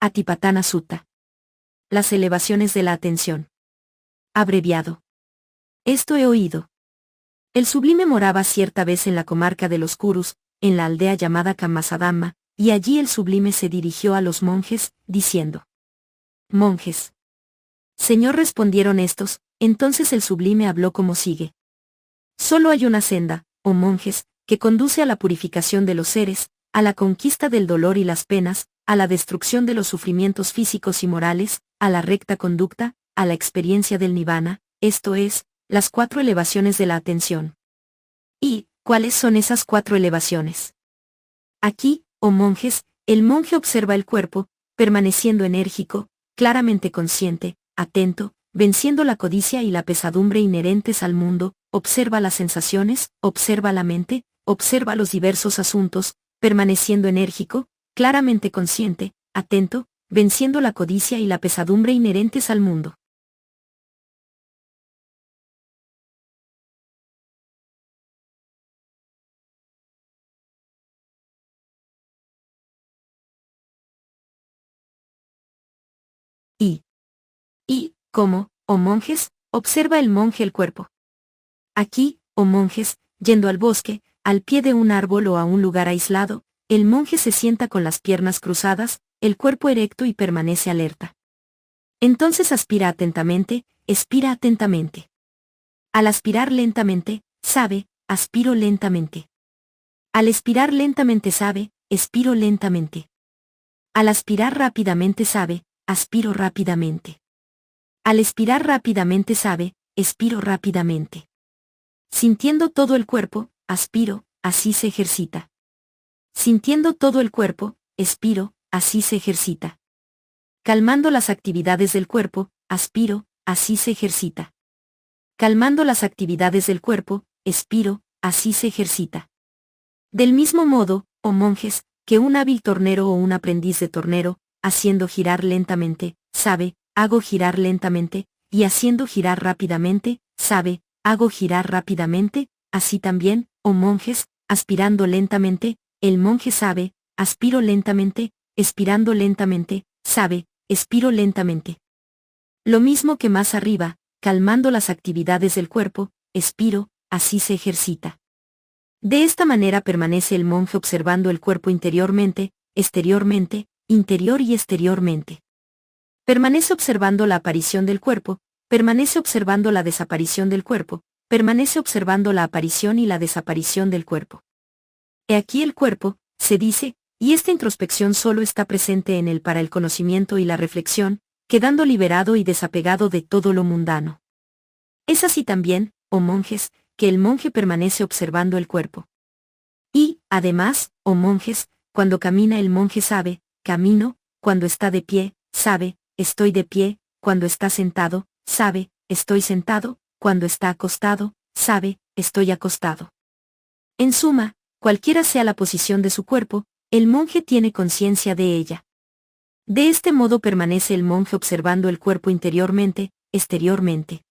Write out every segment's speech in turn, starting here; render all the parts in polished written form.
Satipatthana Sutta. Las elevaciones de la atención. Abreviado. Esto he oído. El Sublime moraba cierta vez en la comarca de los Kurus, en la aldea llamada Kammasadhamma, y allí el Sublime se dirigió a los monjes, diciendo: Monjes. Señor, respondieron estos. Entonces el Sublime habló como sigue. Solo hay una senda, oh monjes, que conduce a la purificación de los seres, a la conquista del dolor y las penas, a la destrucción de los sufrimientos físicos y morales, a la recta conducta, a la experiencia del nirvana, esto es, las 4 elevaciones de la atención. ¿Y cuáles son esas 4 elevaciones? Aquí, oh monjes, el monje observa el cuerpo, permaneciendo enérgico, claramente consciente, atento, venciendo la codicia y la pesadumbre inherentes al mundo, observa las sensaciones, observa la mente, observa los diversos asuntos, permaneciendo enérgico, claramente consciente, atento, venciendo la codicia y la pesadumbre inherentes al mundo. ¿Cómo, oh monjes, observa el monje el cuerpo? Aquí, oh monjes, yendo al bosque, al pie de un árbol o a un lugar aislado, el monje se sienta con las piernas cruzadas, el cuerpo erecto y permanece alerta. Entonces aspira atentamente, expira atentamente. Al aspirar lentamente, sabe, aspiro lentamente. Al expirar lentamente sabe, expiro lentamente. Al aspirar rápidamente sabe, aspiro rápidamente. Al expirar rápidamente sabe, expiro rápidamente. Sintiendo todo el cuerpo, aspiro, así se ejercita. Sintiendo todo el cuerpo, expiro, así se ejercita. Calmando las actividades del cuerpo, aspiro, así se ejercita. Calmando las actividades del cuerpo, expiro, así se ejercita. Del mismo modo, oh monjes, que un hábil tornero o un aprendiz de tornero, haciendo girar lentamente, sabe, hago girar lentamente, y haciendo girar rápidamente, sabe, hago girar rápidamente, así también, oh monjes, aspirando lentamente, el monje sabe, aspiro lentamente, expirando lentamente, sabe, expiro lentamente. Lo mismo que más arriba, calmando las actividades del cuerpo, expiro, así se ejercita. De esta manera permanece el monje observando el cuerpo interiormente, exteriormente, interior y exteriormente. Permanece observando la aparición del cuerpo, permanece observando la desaparición del cuerpo, permanece observando la aparición y la desaparición del cuerpo. He aquí el cuerpo, se dice, y esta introspección solo está presente en él para el conocimiento y la reflexión, quedando liberado y desapegado de todo lo mundano. Es así también, oh monjes, que el monje permanece observando el cuerpo. Y, además, oh monjes, cuando camina el monje sabe, camino, cuando está de pie, sabe, estoy de pie, cuando está sentado, sabe, estoy sentado, cuando está acostado, sabe, estoy acostado. En suma, cualquiera sea la posición de su cuerpo, el monje tiene conciencia de ella. De este modo permanece el monje observando el cuerpo interiormente, exteriormente.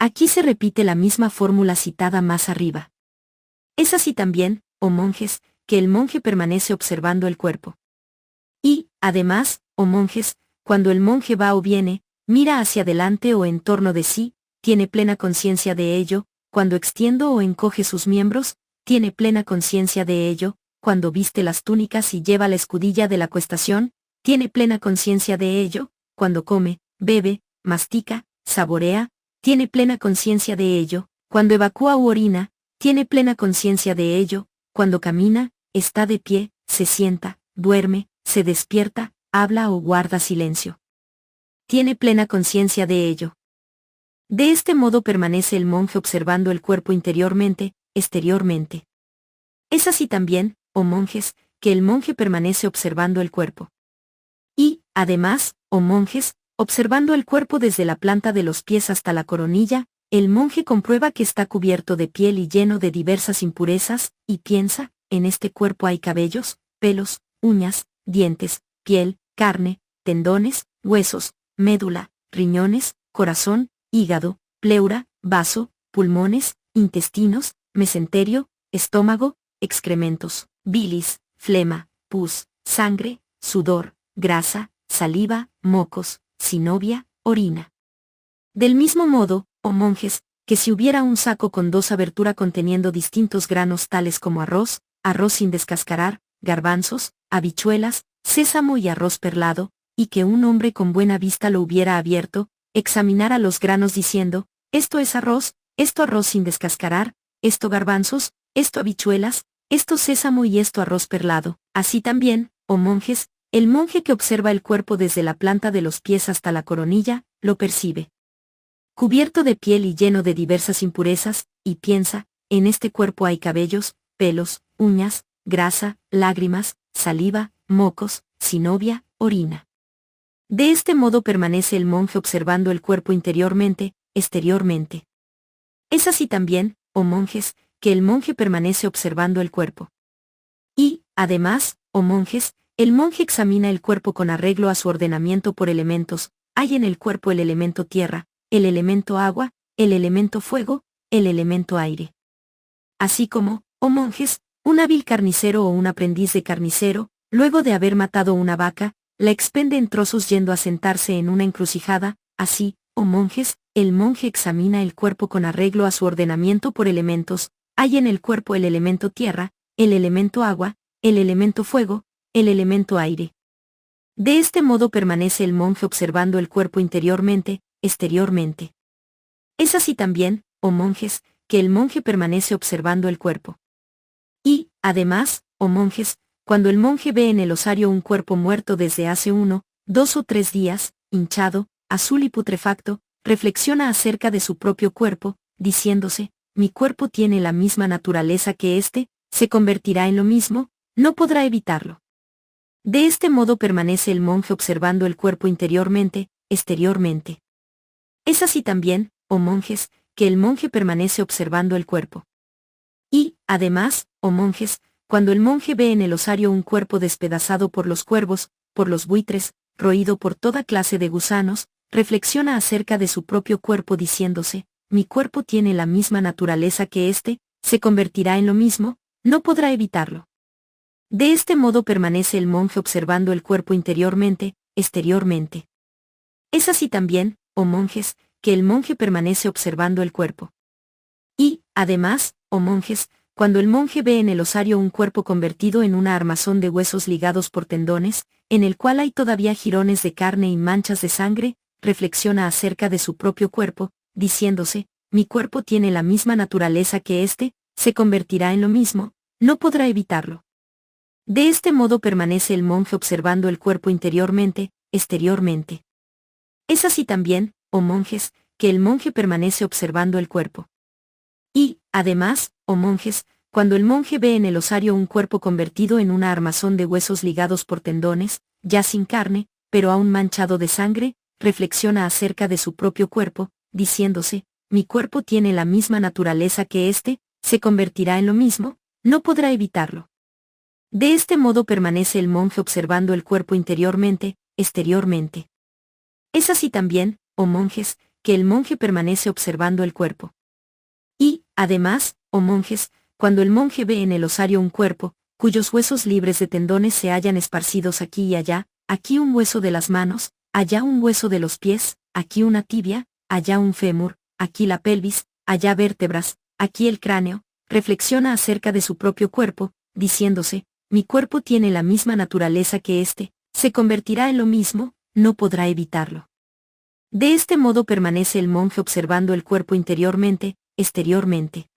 Aquí se repite la misma fórmula citada más arriba. Es así también, oh monjes, que el monje permanece observando el cuerpo. Y, además, oh monjes, cuando el monje va o viene, mira hacia adelante o en torno de sí, tiene plena conciencia de ello, cuando extiende o encoge sus miembros, tiene plena conciencia de ello, cuando viste las túnicas y lleva la escudilla de la acuestación, tiene plena conciencia de ello, cuando come, bebe, mastica, saborea, tiene plena conciencia de ello, cuando evacúa u orina, tiene plena conciencia de ello, cuando camina, está de pie, se sienta, duerme, se despierta, habla o guarda silencio. Tiene plena conciencia de ello. De este modo permanece el monje observando el cuerpo interiormente, exteriormente. Es así también, oh monjes, que el monje permanece observando el cuerpo. Y, además, oh monjes, observando el cuerpo desde la planta de los pies hasta la coronilla, el monje comprueba que está cubierto de piel y lleno de diversas impurezas, y piensa, en este cuerpo hay cabellos, pelos, uñas, dientes, piel, carne, tendones, huesos, médula, riñones, corazón, hígado, pleura, vaso, pulmones, intestinos, mesenterio, estómago, excrementos, bilis, flema, pus, sangre, sudor, grasa, saliva, mocos, sinovia, orina. Del mismo modo, oh monjes, que si hubiera un saco con dos aberturas conteniendo distintos granos tales como arroz, arroz sin descascarar, garbanzos, habichuelas, sésamo y arroz perlado, y que un hombre con buena vista lo hubiera abierto, examinara los granos diciendo, esto es arroz sin descascarar, esto garbanzos, esto habichuelas, esto sésamo y esto arroz perlado. Así también, oh monjes, el monje que observa el cuerpo desde la planta de los pies hasta la coronilla, lo percibe cubierto de piel y lleno de diversas impurezas, y piensa, en este cuerpo hay cabellos, pelos, uñas, grasa, lágrimas, saliva, mocos, sinovia, orina. De este modo permanece el monje observando el cuerpo interiormente, exteriormente. Es así también, oh monjes, que el monje permanece observando el cuerpo. Y, además, oh monjes, el monje examina el cuerpo con arreglo a su ordenamiento por elementos, hay en el cuerpo el elemento tierra, el elemento agua, el elemento fuego, el elemento aire. Así como, oh monjes, un hábil carnicero o un aprendiz de carnicero, luego de haber matado una vaca, la expende en trozos yendo a sentarse en una encrucijada, así, oh monjes, el monje examina el cuerpo con arreglo a su ordenamiento por elementos, hay en el cuerpo el elemento tierra, el elemento agua, el elemento fuego, el elemento aire. De este modo permanece el monje observando el cuerpo interiormente, exteriormente. Es así también, oh monjes, que el monje permanece observando el cuerpo. Y, además, oh monjes, cuando el monje ve en el osario un cuerpo muerto desde hace 1, 2 o 3 días, hinchado, azul y putrefacto, reflexiona acerca de su propio cuerpo, diciéndose, mi cuerpo tiene la misma naturaleza que éste, se convertirá en lo mismo, no podrá evitarlo. De este modo permanece el monje observando el cuerpo interiormente, exteriormente. Es así también, oh monjes, que el monje permanece observando el cuerpo. Y, además, oh monjes, cuando el monje ve en el osario un cuerpo despedazado por los cuervos, por los buitres, roído por toda clase de gusanos, reflexiona acerca de su propio cuerpo diciéndose, mi cuerpo tiene la misma naturaleza que éste, se convertirá en lo mismo, no podrá evitarlo. De este modo permanece el monje observando el cuerpo interiormente, exteriormente. Es así también, oh monjes, que el monje permanece observando el cuerpo. Y, además, oh monjes, cuando el monje ve en el osario un cuerpo convertido en una armazón de huesos ligados por tendones, en el cual hay todavía jirones de carne y manchas de sangre, reflexiona acerca de su propio cuerpo, diciéndose, mi cuerpo tiene la misma naturaleza que éste, se convertirá en lo mismo, no podrá evitarlo. De este modo permanece el monje observando el cuerpo interiormente, exteriormente. Es así también, oh monjes, que el monje permanece observando el cuerpo. Y, además, oh monjes, cuando el monje ve en el osario un cuerpo convertido en una armazón de huesos ligados por tendones, ya sin carne, pero aún manchado de sangre, reflexiona acerca de su propio cuerpo, diciéndose, mi cuerpo tiene la misma naturaleza que éste, se convertirá en lo mismo, no podrá evitarlo. De este modo permanece el monje observando el cuerpo interiormente, exteriormente. Es así también, oh monjes, que el monje permanece observando el cuerpo. Y, además, oh monjes, cuando el monje ve en el osario un cuerpo, cuyos huesos libres de tendones se hallan esparcidos aquí y allá, aquí un hueso de las manos, allá un hueso de los pies, aquí una tibia, allá un fémur, aquí la pelvis, allá vértebras, aquí el cráneo, reflexiona acerca de su propio cuerpo, diciéndose, mi cuerpo tiene la misma naturaleza que éste, se convertirá en lo mismo, no podrá evitarlo. De este modo permanece el monje observando el cuerpo interiormente, exteriormente.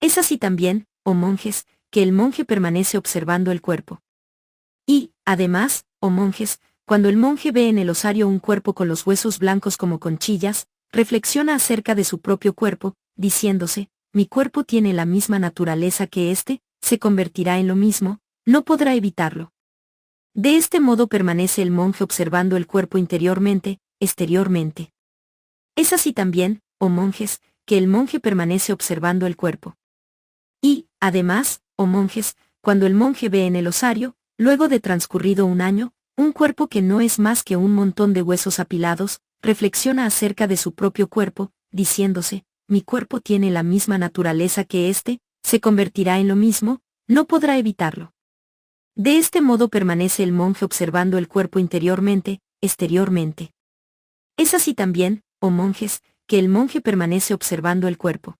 Es así también, oh monjes, que el monje permanece observando el cuerpo. Y, además, oh monjes, cuando el monje ve en el osario un cuerpo con los huesos blancos como conchillas, reflexiona acerca de su propio cuerpo, diciéndose, mi cuerpo tiene la misma naturaleza que éste, se convertirá en lo mismo, no podrá evitarlo. De este modo permanece el monje observando el cuerpo interiormente, exteriormente. Es así también, oh monjes, que el monje permanece observando el cuerpo. Y, además, oh monjes, cuando el monje ve en el osario, luego de transcurrido un año, un cuerpo que no es más que un montón de huesos apilados, reflexiona acerca de su propio cuerpo, diciéndose, mi cuerpo tiene la misma naturaleza que éste, se convertirá en lo mismo, no podrá evitarlo. De este modo permanece el monje observando el cuerpo interiormente, exteriormente. Es así también, oh monjes, que el monje permanece observando el cuerpo.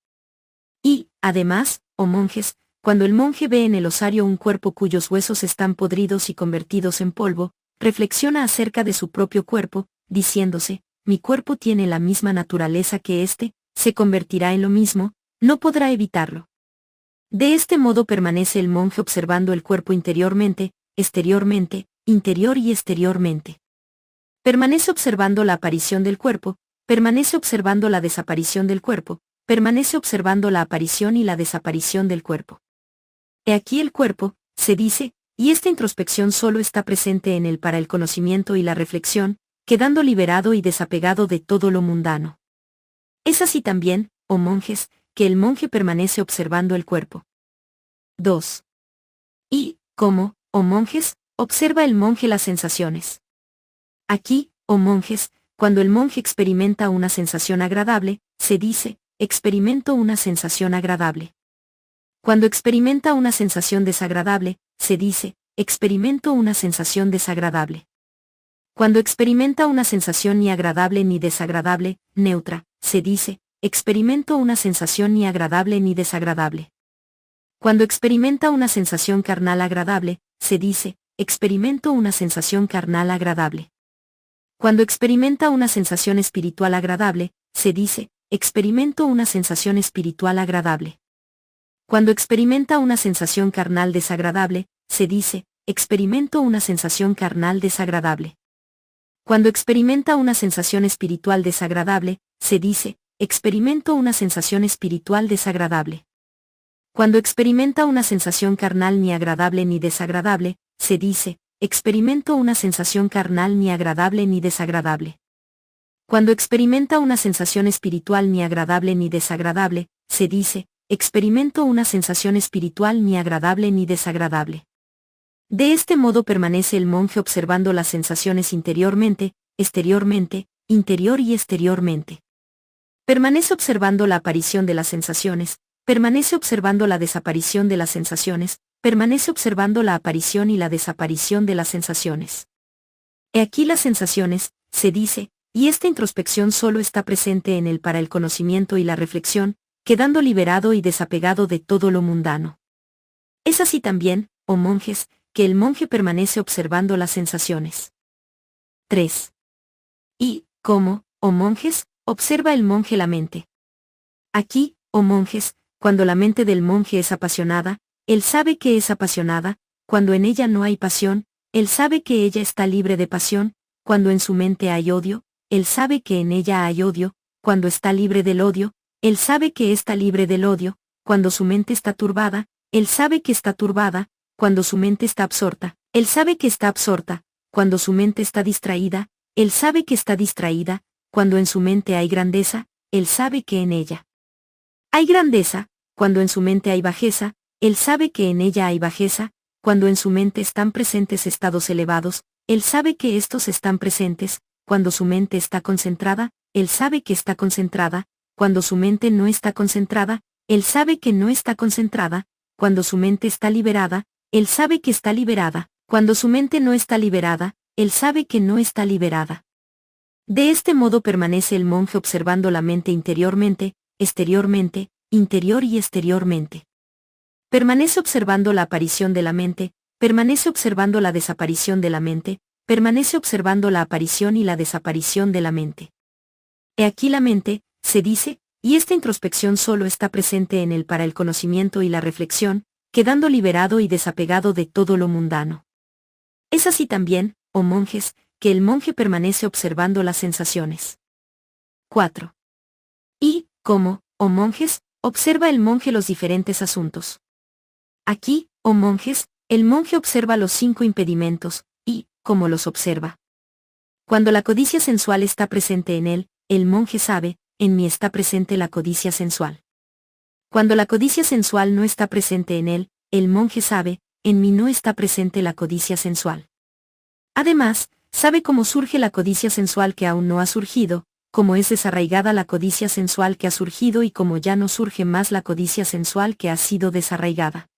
Y, además, oh monjes, cuando el monje ve en el osario un cuerpo cuyos huesos están podridos y convertidos en polvo, reflexiona acerca de su propio cuerpo, diciéndose, mi cuerpo tiene la misma naturaleza que éste, se convertirá en lo mismo, no podrá evitarlo. De este modo permanece el monje observando el cuerpo interiormente, exteriormente, interior y exteriormente. Permanece observando la aparición del cuerpo, permanece observando la desaparición del cuerpo, permanece observando la aparición y la desaparición del cuerpo. He aquí el cuerpo, se dice, y esta introspección solo está presente en él para el conocimiento y la reflexión, quedando liberado y desapegado de todo lo mundano. Es así también, oh monjes, que el monje permanece observando el cuerpo. 2. Y, ¿cómo, oh monjes, observa el monje las sensaciones? Aquí, oh monjes, cuando el monje experimenta una sensación agradable, se dice, experimento una sensación agradable. Cuando experimenta una sensación desagradable, se dice, experimento una sensación desagradable. Cuando experimenta una sensación ni agradable ni desagradable, neutra, se dice, experimento una sensación ni agradable ni desagradable. Cuando experimenta una sensación carnal agradable, se dice, experimento una sensación carnal agradable. Cuando experimenta una sensación espiritual agradable, se dice, experimento una sensación espiritual agradable. Cuando experimenta una sensación carnal desagradable, se dice, experimento una sensación carnal desagradable. Cuando experimenta una sensación espiritual desagradable, se dice, experimento una sensación espiritual desagradable. Cuando experimenta una sensación carnal ni agradable ni desagradable, se dice, experimento una sensación carnal ni agradable ni desagradable. Cuando experimenta una sensación espiritual ni agradable ni desagradable, se dice, experimento una sensación espiritual ni agradable ni desagradable. De este modo permanece el monje observando las sensaciones interiormente, exteriormente, interior y exteriormente. Permanece observando la aparición de las sensaciones, permanece observando la desaparición de las sensaciones, permanece observando la aparición y la desaparición de las sensaciones. He aquí las sensaciones, se dice, y esta introspección solo está presente en él para el conocimiento y la reflexión, quedando liberado y desapegado de todo lo mundano. Es así también, oh monjes, que el monje permanece observando las sensaciones. 3. Y, ¿cómo, oh monjes, observa el monje la mente? Aquí, oh monjes, cuando la mente del monje es apasionada, él sabe que es apasionada, cuando en ella no hay pasión, él sabe que ella está libre de pasión, cuando en su mente hay odio, él sabe que en ella hay odio, cuando está libre del odio, él sabe que está libre del odio, cuando su mente está turbada, él sabe que está turbada, cuando su mente está absorta, él sabe que está absorta, cuando su mente está distraída, él sabe que está distraída, cuando en su mente hay grandeza, él sabe que en ella hay grandeza, cuando en su mente hay bajeza, él sabe que en ella hay bajeza, cuando en su mente están presentes estados elevados, él sabe que estos están presentes, cuando su mente está concentrada, él sabe que está concentrada, cuando su mente no está concentrada, él sabe que no está concentrada, cuando su mente está liberada, él sabe que está liberada, cuando su mente no está liberada, él sabe que no está liberada. De este modo permanece el monje observando la mente interiormente, exteriormente, interior y exteriormente. Permanece observando la aparición de la mente, permanece observando la desaparición de la mente, permanece observando la aparición y la desaparición de la mente. He aquí la mente, se dice, y esta introspección solo está presente en él para el conocimiento y la reflexión, quedando liberado y desapegado de todo lo mundano. Es así también, oh monjes, que el monje permanece observando las sensaciones. 4. Y, ¿cómo, oh monjes, observa el monje los diferentes asuntos? Aquí, oh monjes, el monje observa los 5 impedimentos, y, ¿cómo los observa? Cuando la codicia sensual está presente en él, el monje sabe, en mí está presente la codicia sensual. Cuando la codicia sensual no está presente en él, el monje sabe, en mí no está presente la codicia sensual. Además, sabe cómo surge la codicia sensual que aún no ha surgido, cómo es desarraigada la codicia sensual que ha surgido y cómo ya no surge más la codicia sensual que ha sido desarraigada.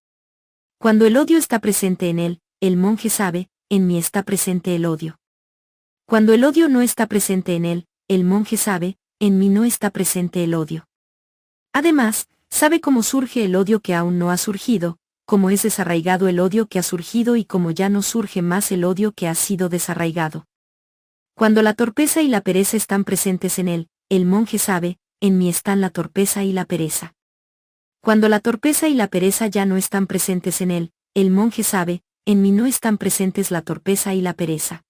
Cuando el odio está presente en él, el monje sabe, en mí está presente el odio. Cuando el odio no está presente en él, el monje sabe, en mí no está presente el odio. Además, sabe cómo surge el odio que aún no ha surgido, cómo es desarraigado el odio que ha surgido y cómo ya no surge más el odio que ha sido desarraigado. Cuando la torpeza y la pereza están presentes en él, el monje sabe, en mí están la torpeza y la pereza. Cuando la torpeza y la pereza ya no están presentes en él, el monje sabe, en mí no están presentes la torpeza y la pereza.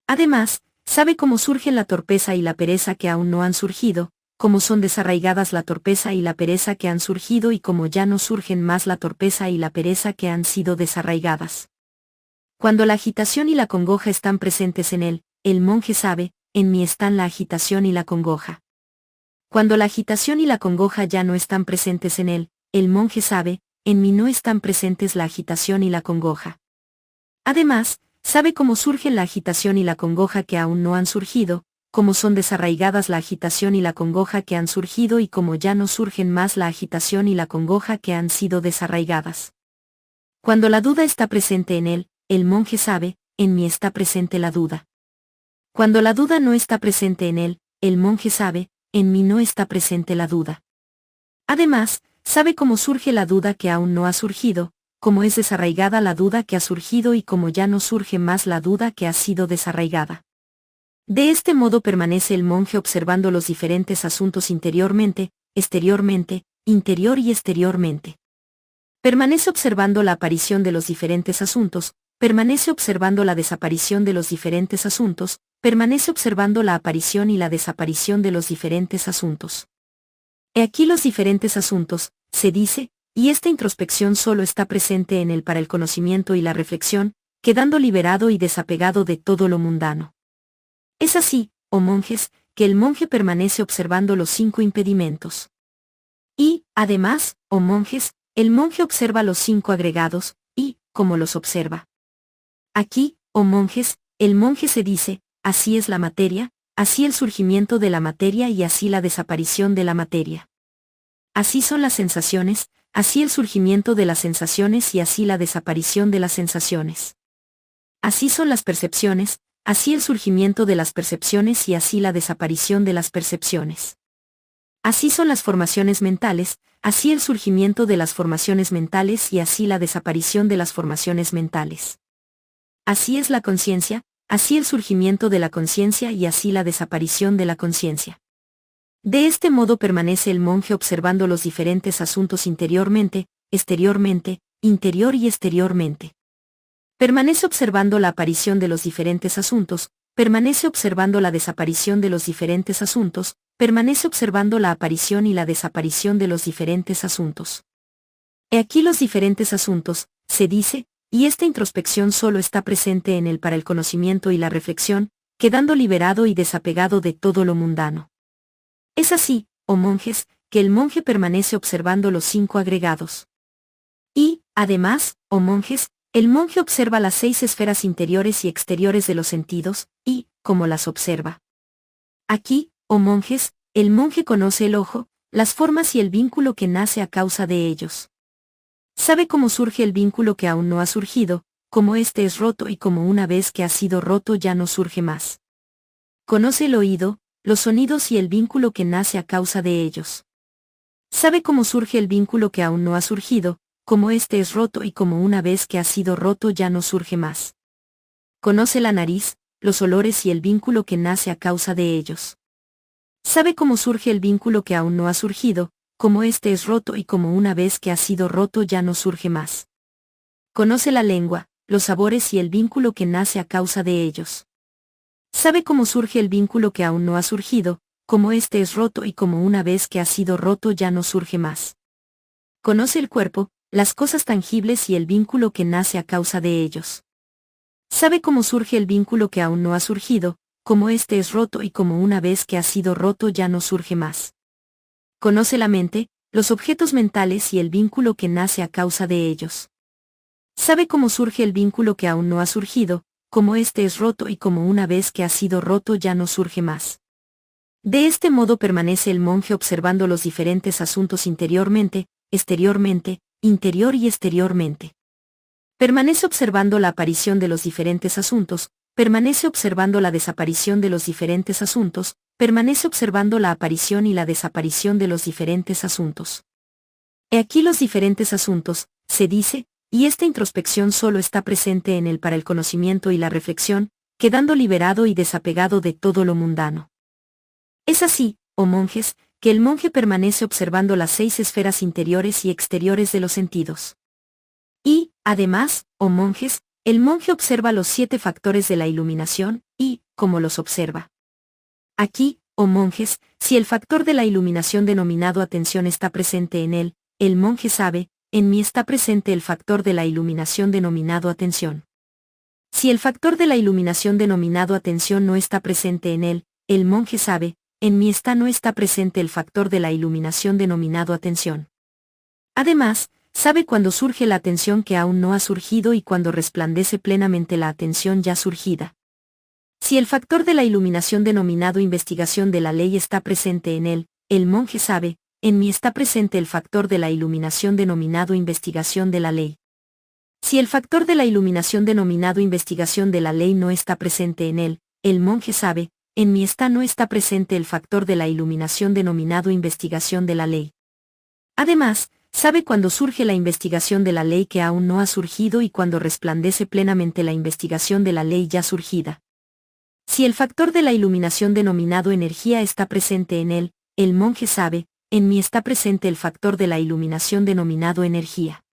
Además, sabe cómo surgen la torpeza y la pereza que aún no han surgido, cómo son desarraigadas la torpeza y la pereza que han surgido y cómo ya no surgen más la torpeza y la pereza que han sido desarraigadas. Cuando la agitación y la congoja están presentes en él, el monje sabe, en mí están la agitación y la congoja. Cuando la agitación y la congoja ya no están presentes en él, el monje sabe, en mí no están presentes la agitación y la congoja. Además, sabe cómo surgen la agitación y la congoja que aún no han surgido, cómo son desarraigadas la agitación y la congoja que han surgido y cómo ya no surgen más la agitación y la congoja que han sido desarraigadas. Cuando la duda está presente en él, el monje sabe, en mí está presente la duda. Cuando la duda no está presente en él, el monje sabe, en mí no está presente la duda. Además, sabe cómo surge la duda que aún no ha surgido, cómo es desarraigada la duda que ha surgido y cómo ya no surge más la duda que ha sido desarraigada. De este modo permanece el monje observando los diferentes asuntos interiormente, exteriormente, interior y exteriormente. Permanece observando la aparición de los diferentes asuntos, permanece observando la desaparición de los diferentes asuntos, permanece observando la aparición y la desaparición de los diferentes asuntos. He aquí los diferentes asuntos, se dice, y esta introspección solo está presente en él para el conocimiento y la reflexión, quedando liberado y desapegado de todo lo mundano. Es así, oh monjes, que el monje permanece observando los 5 impedimentos. Y, además, oh monjes, el monje observa los 5 agregados, y, ¿cómo los observa? Aquí, oh monjes, el monje se dice, así es la materia, así el surgimiento de la materia y así la desaparición de la materia. Así son las sensaciones, así el surgimiento de las sensaciones y así la desaparición de las sensaciones. Así son las percepciones, así el surgimiento de las percepciones y así la desaparición de las percepciones. Así son las formaciones mentales, así el surgimiento de las formaciones mentales y así la desaparición de las formaciones mentales. Así es la conciencia, así el surgimiento de la conciencia y así la desaparición de la conciencia. De este modo permanece el monje observando los diferentes asuntos interiormente, exteriormente, interior y exteriormente. Permanece observando la aparición de los diferentes asuntos, permanece observando la desaparición de los diferentes asuntos, permanece observando la aparición y la desaparición de los diferentes asuntos. He aquí los diferentes asuntos, se dice, y esta introspección solo está presente en él para el conocimiento y la reflexión, quedando liberado y desapegado de todo lo mundano. Es así, oh monjes, que el monje permanece observando los 5 agregados. Y, además, oh monjes, el monje observa las 6 esferas interiores y exteriores de los sentidos, y, ¿cómo las observa? Aquí, oh monjes, el monje conoce el ojo, las formas y el vínculo que nace a causa de ellos. Sabe cómo surge el vínculo que aún no ha surgido, cómo éste es roto y cómo una vez que ha sido roto ya no surge más. Conoce el oído, los sonidos y el vínculo que nace a causa de ellos. Sabe cómo surge el vínculo que aún no ha surgido, cómo éste es roto y cómo una vez que ha sido roto ya no surge más. Conoce la nariz, los olores y el vínculo que nace a causa de ellos. Sabe cómo surge el vínculo que aún no ha surgido, cómo éste es roto y cómo una vez que ha sido roto ya no surge más. Conoce la lengua, los sabores y el vínculo que nace a causa de ellos. Sabe cómo surge el vínculo que aún no ha surgido, cómo éste es roto y cómo una vez que ha sido roto ya no surge más. Conoce el cuerpo, las cosas tangibles y el vínculo que nace a causa de ellos. Sabe cómo surge el vínculo que aún no ha surgido, cómo éste es roto y cómo una vez que ha sido roto ya no surge más. Conoce la mente, los objetos mentales y el vínculo que nace a causa de ellos. Sabe cómo surge el vínculo que aún no ha surgido, cómo éste es roto y cómo una vez que ha sido roto ya no surge más. De este modo permanece el monje observando los diferentes asuntos interiormente, exteriormente, interior y exteriormente. Permanece observando la aparición de los diferentes asuntos, permanece observando la desaparición de los diferentes asuntos, permanece observando la aparición y la desaparición de los diferentes asuntos. He aquí los diferentes asuntos, se dice, y esta introspección solo está presente en él para el conocimiento y la reflexión, quedando liberado y desapegado de todo lo mundano. Es así, oh monjes, que el monje permanece observando las 6 esferas interiores y exteriores de los sentidos. Y, además, oh monjes, el monje observa los 7 factores de la iluminación, y, ¿cómo los observa? Aquí, oh monjes, si el factor de la iluminación denominado atención está presente en él, el monje sabe, en mí está presente el factor de la iluminación denominado atención. Si el factor de la iluminación denominado atención no está presente en él, el monje sabe, en mí no está presente el factor de la iluminación denominado atención. Además, sabe cuando surge la atención que aún no ha surgido y cuando resplandece plenamente la atención ya surgida. Si el factor de la iluminación denominado investigación de la ley está presente en él, el monje sabe, en mí está presente el factor de la iluminación denominado investigación de la ley. Si el factor de la iluminación denominado investigación de la ley no está presente en él, el monje sabe, en mí no está presente el factor de la iluminación denominado investigación de la ley. Además, sabe cuando surge la investigación de la ley que aún no ha surgido y cuando resplandece plenamente la investigación de la ley ya surgida. Si el factor de la iluminación denominado energía está presente en él, el monje sabe, en mí está presente el factor de la iluminación denominado energía.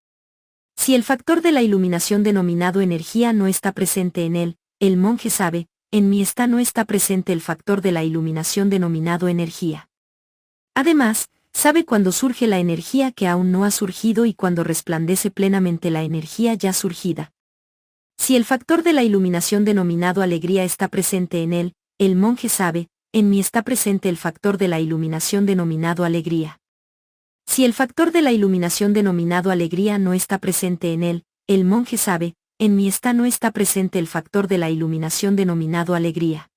Si el factor de la iluminación denominado energía no está presente en él, el monje sabe, en mí no está presente el factor de la iluminación denominado energía. Además, sabe cuando surge la energía que aún no ha surgido y cuando resplandece plenamente la energía ya surgida. Si el factor de la iluminación denominado alegría está presente en él, el monje sabe, en mí está presente el factor de la iluminación denominado alegría. Si el factor de la iluminación denominado alegría no está presente en él, el monje sabe, en mí no está presente el factor de la iluminación denominado alegría.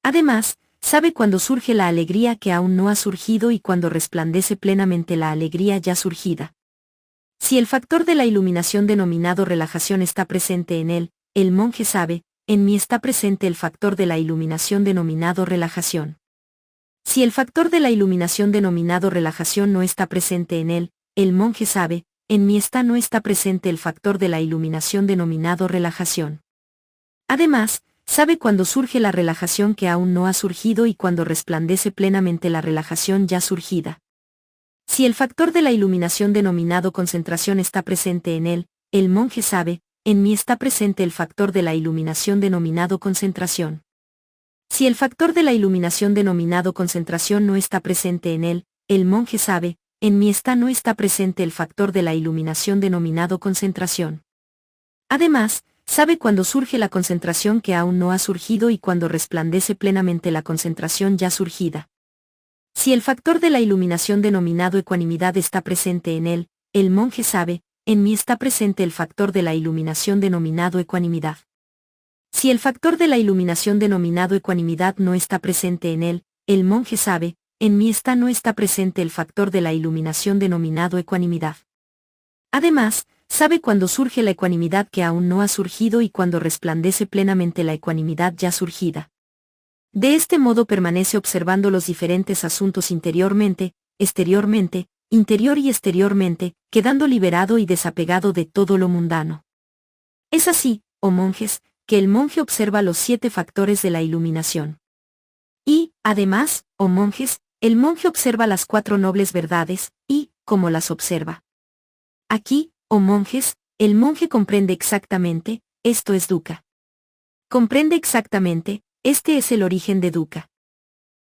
Además, sabe cuando surge la alegría que aún no ha surgido y cuando resplandece plenamente la alegría ya surgida. Si el factor de la iluminación denominado relajación está presente en él, el monje sabe, en mí está presente el factor de la iluminación denominado relajación. Si el factor de la iluminación denominado relajación no está presente en él, el monje sabe, en mí no está presente el factor de la iluminación denominado relajación. Además, sabe cuando surge la relajación que aún no ha surgido y cuando resplandece plenamente la relajación ya surgida. Si el factor de la iluminación denominado concentración está presente en él, el monje sabe, en mí está presente el factor de la iluminación denominado concentración. Si el factor de la iluminación denominado concentración no está presente en él, el monje sabe, en mí no está presente el factor de la iluminación denominado concentración. Además, sabe cuando surge la concentración que aún no ha surgido y cuando resplandece plenamente la concentración ya surgida. Si el factor de la iluminación denominado ecuanimidad está presente en él, el monje sabe, en mí está presente el factor de la iluminación denominado ecuanimidad. Si el factor de la iluminación denominado ecuanimidad no está presente en él, el monje sabe, en mí no está presente el factor de la iluminación denominado ecuanimidad. Además, sabe cuando surge la ecuanimidad que aún no ha surgido y cuando resplandece plenamente la ecuanimidad ya surgida. De este modo permanece observando los diferentes asuntos interiormente, exteriormente, interior y exteriormente, quedando liberado y desapegado de todo lo mundano. Es así, oh monjes, que el monje observa los 7 factores de la iluminación. Y, además, oh monjes, el monje observa las 4 nobles verdades, y, ¿cómo las observa? Aquí, oh monjes, el monje comprende exactamente, esto es dukkha. Comprende exactamente, este es el origen de dukkha.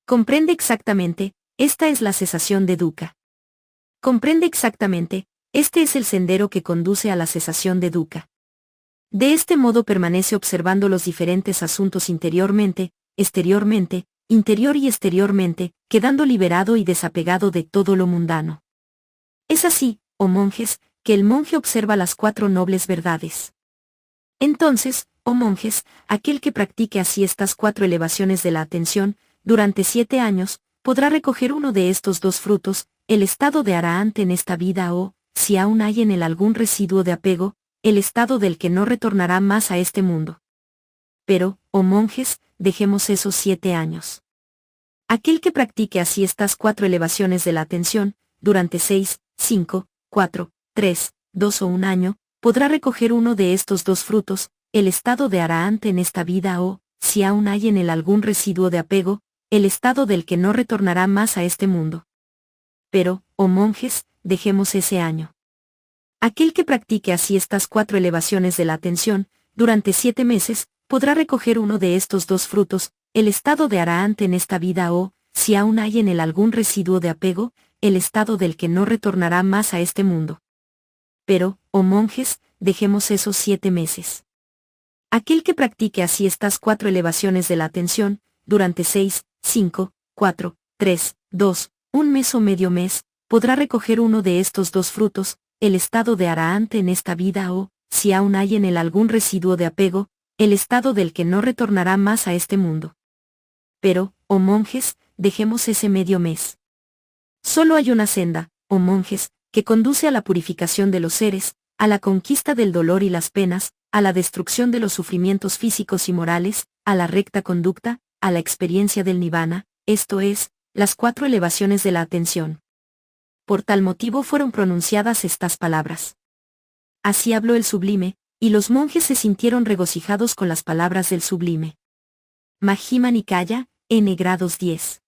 Comprende exactamente, esta es la cesación de dukkha. Comprende exactamente, este es el sendero que conduce a la cesación de dukkha. De este modo permanece observando los diferentes asuntos interiormente, exteriormente, interior y exteriormente, quedando liberado y desapegado de todo lo mundano. Es así, oh monjes, que el monje observa las 4 nobles verdades. Entonces, oh monjes, aquel que practique así estas 4 elevaciones de la atención, durante 7 años, podrá recoger uno de estos 2 frutos, el estado de Arahant en esta vida o, si aún hay en él algún residuo de apego, el estado del que no retornará más a este mundo. Pero, oh monjes, dejemos esos 7 años. Aquel que practique así estas 4 elevaciones de la atención, durante 6, 5, 4, 3, 2 o 1 año, podrá recoger uno de estos 2 frutos, el estado de Arahant en esta vida o, si aún hay en él algún residuo de apego, el estado del que no retornará más a este mundo. Pero, oh monjes, dejemos ese año. Aquel que practique así estas 4 elevaciones de la atención, durante 7 meses, podrá recoger uno de estos 2 frutos, el estado de Arahant en esta vida o, si aún hay en él algún residuo de apego, el estado del que no retornará más a este mundo. Pero, oh monjes, dejemos esos 7 meses. Aquel que practique así estas 4 elevaciones de la atención, durante 6, 5, 4, 3, 2, 1 mes o medio mes, podrá recoger uno de estos 2 frutos, el estado de Arahant en esta vida o, si aún hay en él algún residuo de apego, el estado del que no retornará más a este mundo. Pero, oh monjes, dejemos ese medio mes. Solo hay una senda, oh monjes, que conduce a la purificación de los seres, a la conquista del dolor y las penas, a la destrucción de los sufrimientos físicos y morales, a la recta conducta, a la experiencia del nirvana, esto es, las 4 elevaciones de la atención. Por tal motivo fueron pronunciadas estas palabras. Así habló el sublime, y los monjes se sintieron regocijados con las palabras del sublime. Majjhima Nikaya, N grados 10.